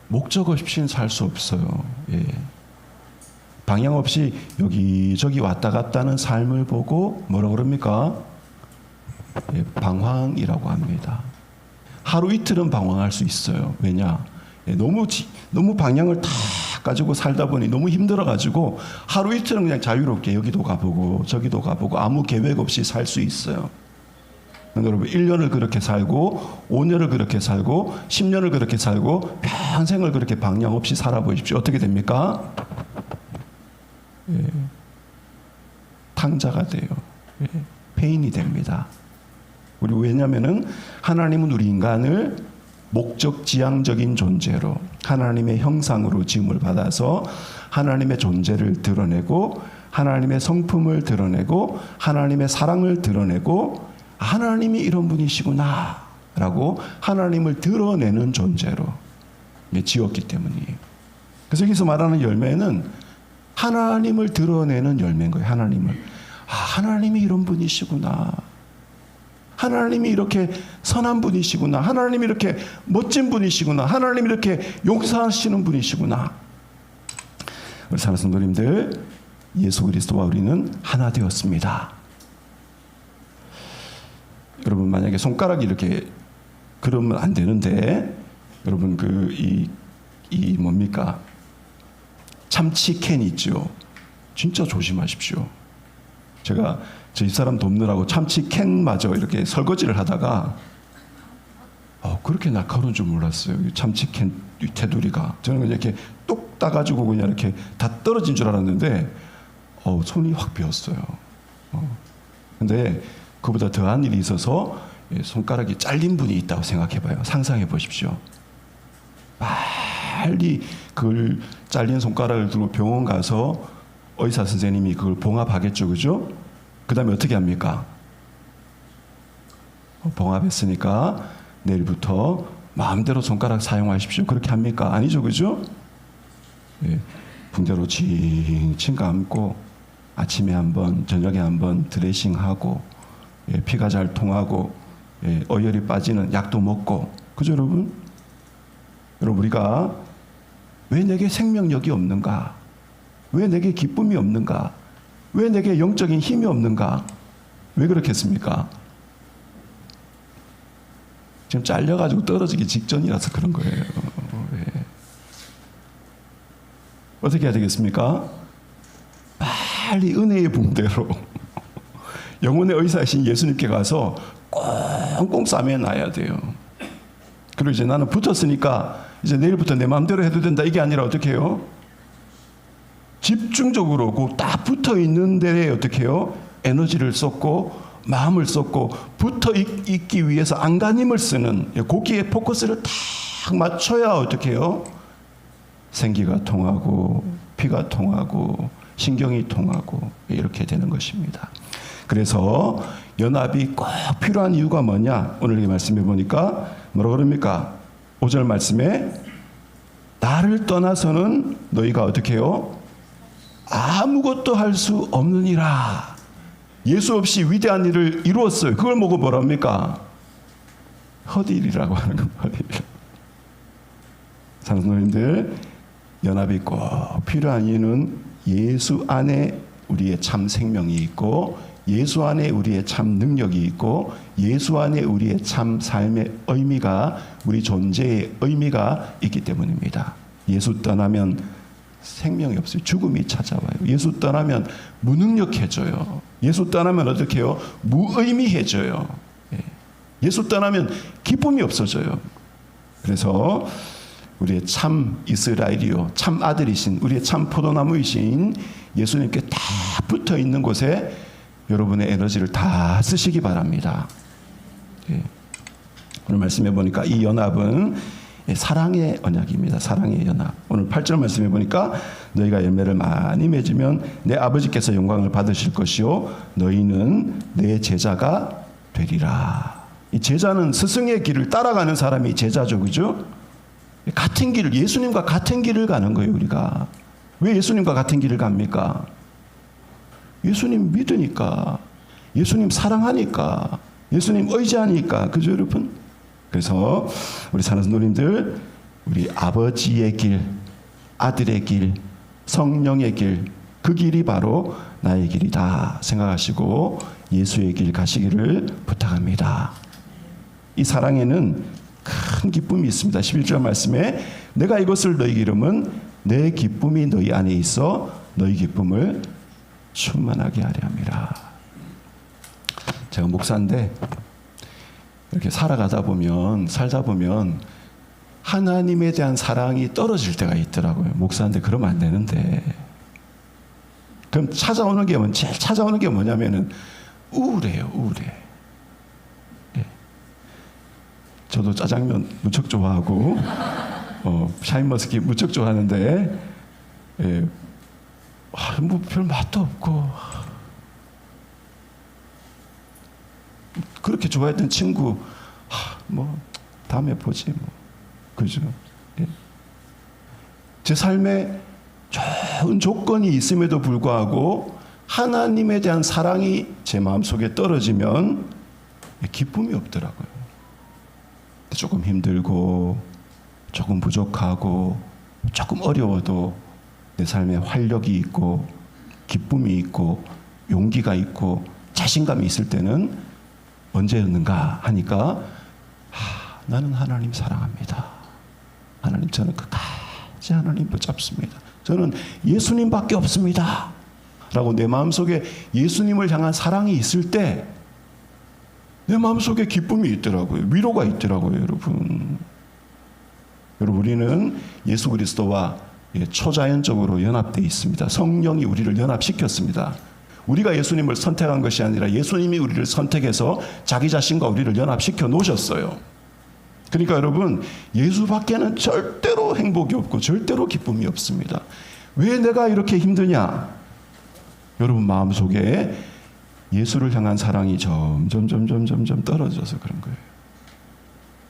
목적 없이는 살 수 없어요. 방향 없이 여기저기 왔다 갔다 하는 삶을 보고 뭐라 그럽니까? 방황이라고 합니다. 하루 이틀은 방황할 수 있어요. 왜냐? 너무 방향을 다 가지고 살다 보니 너무 힘들어가지고 하루 이틀은 그냥 자유롭게 여기도 가보고 저기도 가보고 아무 계획 없이 살 수 있어요. 여러분, 1년을 그렇게 살고 5년을 그렇게 살고 10년을 그렇게 살고 평생을 그렇게 방향 없이 살아보십시오. 어떻게 됩니까? 탕자가 돼요. 폐인이 됩니다. 왜냐하면은 하나님은 우리 인간을 목적 지향적인 존재로 하나님의 형상으로 지음을 받아서 하나님의 존재를 드러내고 하나님의 성품을 드러내고 하나님의 사랑을 드러내고 하나님이 이런 분이시구나 라고 하나님을 드러내는 존재로 지었기 때문이에요. 그래서 여기서 말하는 열매는 하나님을 드러내는 열매인 거예요. 하나님이 이런 분이시구나, 하나님이 이렇게 선한 분이시구나, 하나님이 이렇게 멋진 분이시구나, 하나님이 이렇게 용서하시는 분이시구나. 우리 사랑하는 성도님들, 예수 그리스도와 우리는 하나 되었습니다. 여러분, 만약에 손가락이 이렇게 그러면 안 되는데, 여러분 이 뭡니까? 참치캔 있죠. 진짜 조심하십시오. 제가 저희 사람 돕느라고 참치캔마저 이렇게 설거지를 하다가 그렇게 날카로운 줄 몰랐어요. 참치캔 테두리가. 저는 그냥 이렇게 뚝 따가지고 그냥 이렇게 다 떨어진 줄 알았는데 손이 확 비었어요. 근데 그보다 더한 일이 있어서 손가락이 잘린 분이 있다고 생각해봐요. 상상해 보십시오. 빨리 그걸 잘린 손가락을 들고 병원 가서 의사 선생님이 그걸 봉합하겠죠, 그죠? 그 다음에 어떻게 합니까? 봉합했으니까 내일부터 마음대로 손가락 사용하십시오. 그렇게 합니까? 아니죠, 그죠? 붕대로 칭칭 감고 아침에 한번, 저녁에 한번 드레싱하고 피가 잘 통하고 어혈이 빠지는 약도 먹고, 그죠, 여러분? 여러분, 우리가 왜 내게 생명력이 없는가? 왜 내게 기쁨이 없는가? 왜 내게 영적인 힘이 없는가? 왜 그렇겠습니까? 지금 잘려가지고 떨어지기 직전이라서 그런 거예요. 예. 어떻게 해야 되겠습니까? 빨리 은혜의 붕대로 영혼의 의사이신 예수님께 가서 꽁꽁 싸매놔야 돼요. 그리고 이제 나는 붙었으니까 이제 내일부터 내 마음대로 해도 된다, 이게 아니라 어떻게 해요? 집중적으로 그 딱 붙어 있는 데에 어떻게 해요? 에너지를 쏟고 마음을 쏟고 붙어 있기 위해서 안간힘을 쓰는, 거기에 포커스를 딱 맞춰야 어떻게 해요? 생기가 통하고 피가 통하고 신경이 통하고 이렇게 되는 것입니다. 그래서 연합이 꼭 필요한 이유가 뭐냐? 오늘 이 말씀해 보니까 뭐라고 그럽니까? 5절 말씀에 나를 떠나서는 너희가 어떻게 해요? 아무것도 할 수 없느니라. 예수 없이 위대한 일을 이루었어요. 그걸 보고 뭐랍니까? 헛일이라고 하는 겁니다. 헛일. 장로님들, 연합이 꼭 필요한 이유는 예수 안에 우리의 참 생명이 있고, 예수 안에 우리의 참 능력이 있고, 예수 안에 우리의 참 삶의 의미가, 우리 존재의 의미가 있기 때문입니다. 예수 떠나면 생명이 없어요. 죽음이 찾아와요. 예수 떠나면 무능력해져요. 예수 떠나면 어떻게 해요? 무의미해져요. 예수 떠나면 기쁨이 없어져요. 그래서 우리의 참 이스라엘이요, 참 아들이신, 우리의 참 포도나무이신 예수님께 다 붙어 있는 곳에 여러분의 에너지를 다 쓰시기 바랍니다. 오늘 말씀해 보니까 이 연합은 사랑의 언약입니다. 사랑의 연합. 오늘 8절 말씀해 보니까 너희가 열매를 많이 맺으면 내 아버지께서 영광을 받으실 것이요 너희는 내 제자가 되리라. 이 제자는 스승의 길을 따라가는 사람이 제자죠. 그죠? 같은 길을, 예수님과 같은 길을 가는 거예요. 우리가. 왜 예수님과 같은 길을 갑니까? 예수님 믿으니까, 예수님 사랑하니까, 예수님 의지하니까. 그죠 여러분? 그래서 우리 산성도님들, 우리 아버지의 길, 아들의 길, 성령의 길, 그 길이 바로 나의 길이다 생각하시고 예수의 길 가시기를 부탁합니다. 이 사랑에는 큰 기쁨이 있습니다. 11절 말씀에 내가 이것을 너희 이름은 내 기쁨이 너희 안에 있어 너희 기쁨을 충만하게 하려 함이라. 제가 목사인데 이렇게 살다 보면 하나님에 대한 사랑이 떨어질 때가 있더라고요. 목사인데 그러면 안 되는데. 그럼 제일 찾아오는 게 뭐냐면은 우울해요. 우울해. 예. 저도 짜장면 무척 좋아하고 샤인머스켓 무척 좋아하는데 예. 뭐 별 맛도 없고 그렇게 좋아했던 친구 뭐 다음에 보지 뭐. 그죠? 예. 제 삶에 좋은 조건이 있음에도 불구하고 하나님에 대한 사랑이 제 마음속에 떨어지면 기쁨이 없더라고요. 조금 힘들고 조금 부족하고 조금 어려워도 내 삶에 활력이 있고 기쁨이 있고 용기가 있고 자신감이 있을 때는 언제였는가 하니까 나는 하나님 사랑합니다. 하나님 저는 끝까지 하나님 붙잡습니다. 저는 예수님밖에 없습니다. 라고 내 마음속에 예수님을 향한 사랑이 있을 때 내 마음속에 기쁨이 있더라고요. 위로가 있더라고요. 여러분 우리는 예수 그리스도와 초자연적으로 연합되어 있습니다. 성령이 우리를 연합시켰습니다. 우리가 예수님을 선택한 것이 아니라 예수님이 우리를 선택해서 자기 자신과 우리를 연합시켜 놓으셨어요. 그러니까 여러분 예수밖에는 절대로 행복이 없고 절대로 기쁨이 없습니다. 왜 내가 이렇게 힘드냐? 여러분 마음속에 예수를 향한 사랑이 점점 떨어져서 그런 거예요.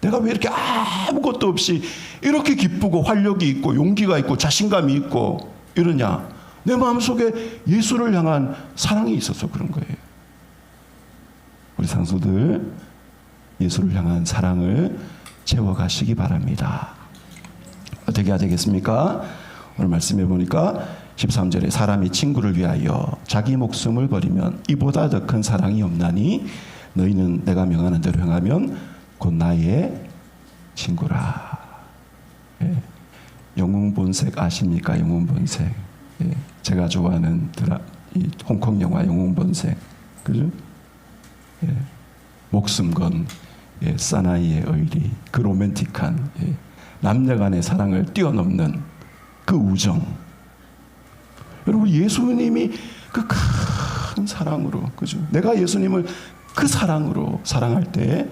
내가 왜 이렇게 아무것도 없이 이렇게 기쁘고 활력이 있고 용기가 있고 자신감이 있고 이러냐? 내 마음속에 예수를 향한 사랑이 있어서 그런 거예요. 우리 상소들 예수를 향한 사랑을 채워가시기 바랍니다. 어떻게 해야 되겠습니까? 오늘 말씀해 보니까 13절에 사람이 친구를 위하여 자기 목숨을 버리면 이보다 더 큰 사랑이 없나니 너희는 내가 명하는 대로 행하면 곧 나의 친구라. 예. 영웅본색 아십니까? 영웅본색. 예. 제가 좋아하는 이 홍콩 영화 영웅본색. 그죠? 예. 목숨 건 예. 사나이의 의리. 그 로맨틱한 예. 남녀 간의 사랑을 뛰어넘는 그 우정. 여러분 예수님이 그 큰 사랑으로 그죠? 내가 예수님을 그 사랑으로 사랑할 때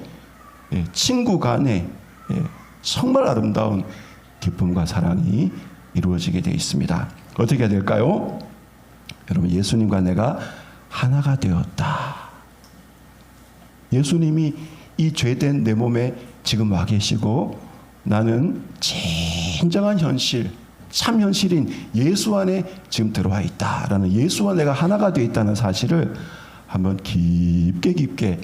예, 친구 간에 예, 정말 아름다운 기쁨과 사랑이 이루어지게 되어 있습니다. 어떻게 해야 될까요? 여러분 예수님과 내가 하나가 되었다. 예수님이 이 죄된 내 몸에 지금 와 계시고 나는 진정한 현실 참 현실인 예수 안에 지금 들어와 있다라는 예수와 내가 하나가 되어 있다는 사실을 한번 깊게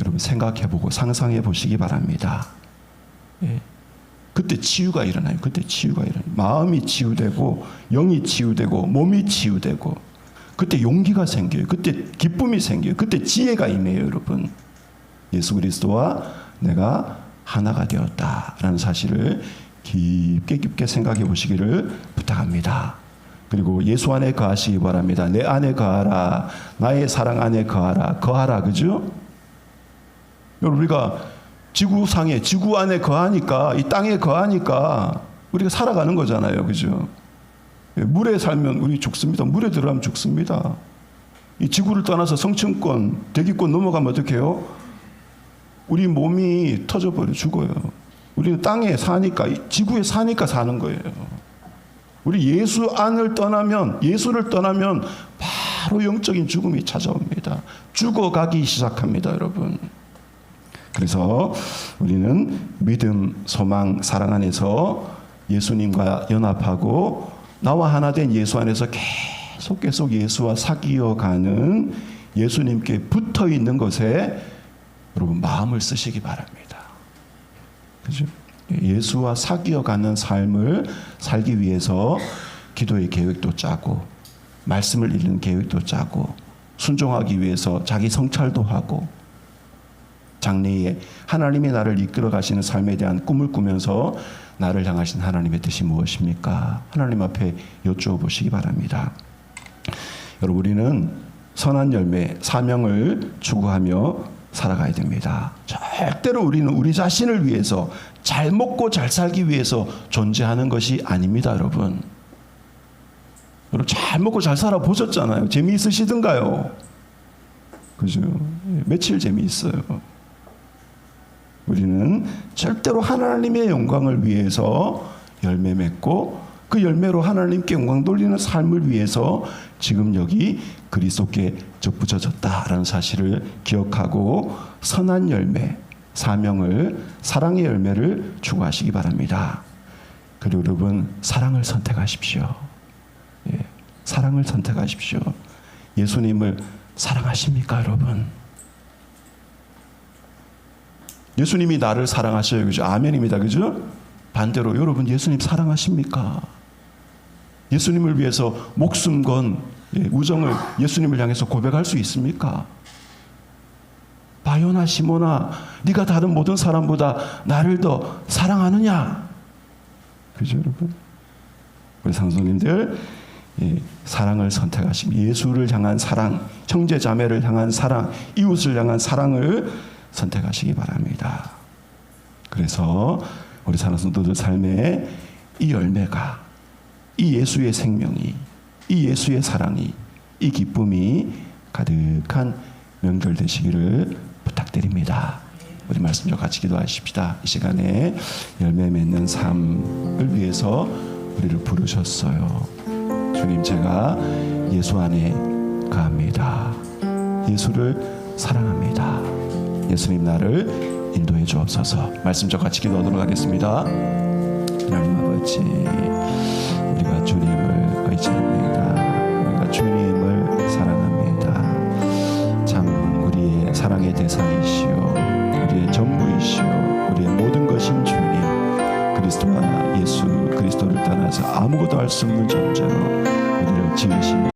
여러분 생각해보고 상상해 보시기 바랍니다. 예. 그때 치유가 일어나요. 그때 치유가 일어나요. 마음이 치유되고 영이 치유되고 몸이 치유되고 그때 용기가 생겨요. 그때 기쁨이 생겨요. 그때 지혜가 임해요. 여러분 예수 그리스도와 내가 하나가 되었다라는 사실을 깊게 생각해 보시기를 부탁합니다. 그리고 예수 안에 거하시기 바랍니다. 내 안에 거하라. 나의 사랑 안에 거하라. 그죠? 여러분 우리가 지구상에 지구 안에 거하니까 이 땅에 거하니까 우리가 살아가는 거잖아요. 그죠? 물에 살면 우리 죽습니다. 물에 들어가면 죽습니다. 이 지구를 떠나서 성층권, 대기권 넘어가면 어떻게 해요? 우리 몸이 터져버려 죽어요. 우리는 땅에 사니까 지구에 사니까 사는 거예요. 우리 예수 안을 떠나면 예수를 떠나면 바로 영적인 죽음이 찾아옵니다. 죽어가기 시작합니다, 여러분. 그래서 우리는 믿음, 소망, 사랑 안에서 예수님과 연합하고 나와 하나 된 예수 안에서 계속 예수와 사귀어가는 예수님께 붙어 있는 것에 여러분 마음을 쓰시기 바랍니다. 그죠? 예수와 사귀어가는 삶을 살기 위해서 기도의 계획도 짜고 말씀을 읽는 계획도 짜고 순종하기 위해서 자기 성찰도 하고 장래에 하나님이 나를 이끌어 가시는 삶에 대한 꿈을 꾸면서 나를 향하신 하나님의 뜻이 무엇입니까? 하나님 앞에 여쭈어보시기 바랍니다. 여러분 우리는 선한 열매, 사명을 추구하며 살아가야 됩니다. 절대로 우리는 우리 자신을 위해서 잘 먹고 잘 살기 위해서 존재하는 것이 아닙니다, 여러분. 여러분 잘 먹고 잘 살아 보셨잖아요. 재미있으시던가요? 그죠? 며칠 재미있어요. 우리는 절대로 하나님의 영광을 위해서 열매 맺고 그 열매로 하나님께 영광 돌리는 삶을 위해서 지금 여기 그리스도께 접붙여졌다라는 사실을 기억하고 선한 열매, 사명을 사랑의 열매를 추구하시기 바랍니다. 그리고 여러분 사랑을 선택하십시오. 예, 사랑을 선택하십시오. 예수님을 사랑하십니까, 여러분? 예수님이 나를 사랑하셔요, 그죠? 아멘입니다, 그죠? 반대로 여러분 예수님 사랑하십니까? 예수님을 위해서 목숨 건 우정을 예수님을 향해서 고백할 수 있습니까? 바요나 시모나 네가 다른 모든 사람보다 나를 더 사랑하느냐? 그죠, 여러분? 우리 상소님들 사랑을 선택하시면 예수를 향한 사랑, 형제 자매를 향한 사랑, 이웃을 향한 사랑을 선택하시기 바랍니다. 그래서 우리 사랑하는 성도들 삶에 이 열매가, 이 예수의 생명이, 이 예수의 사랑이, 이 기쁨이 가득한 명절 되시기를 부탁드립니다. 우리 말씀 좀 같이 기도하십시다. 이 시간에 열매 맺는 삶을 위해서 우리를 부르셨어요. 주님, 제가 예수 안에 거합니다. 예수를 사랑합니다. 예수님 나를 인도해 주옵소서. 말씀 좀 같이 기도하도록 하겠습니다. 하나님 아버지, 우리가 주님을 의지합니다. 우리가 주님을 사랑합니다. 참 우리의 사랑의 대상이시오, 우리의 전부이시오, 우리의 모든 것인 주님, 그리스도와 예수 아무것도 할 수 없는 존재로 우리를 지으신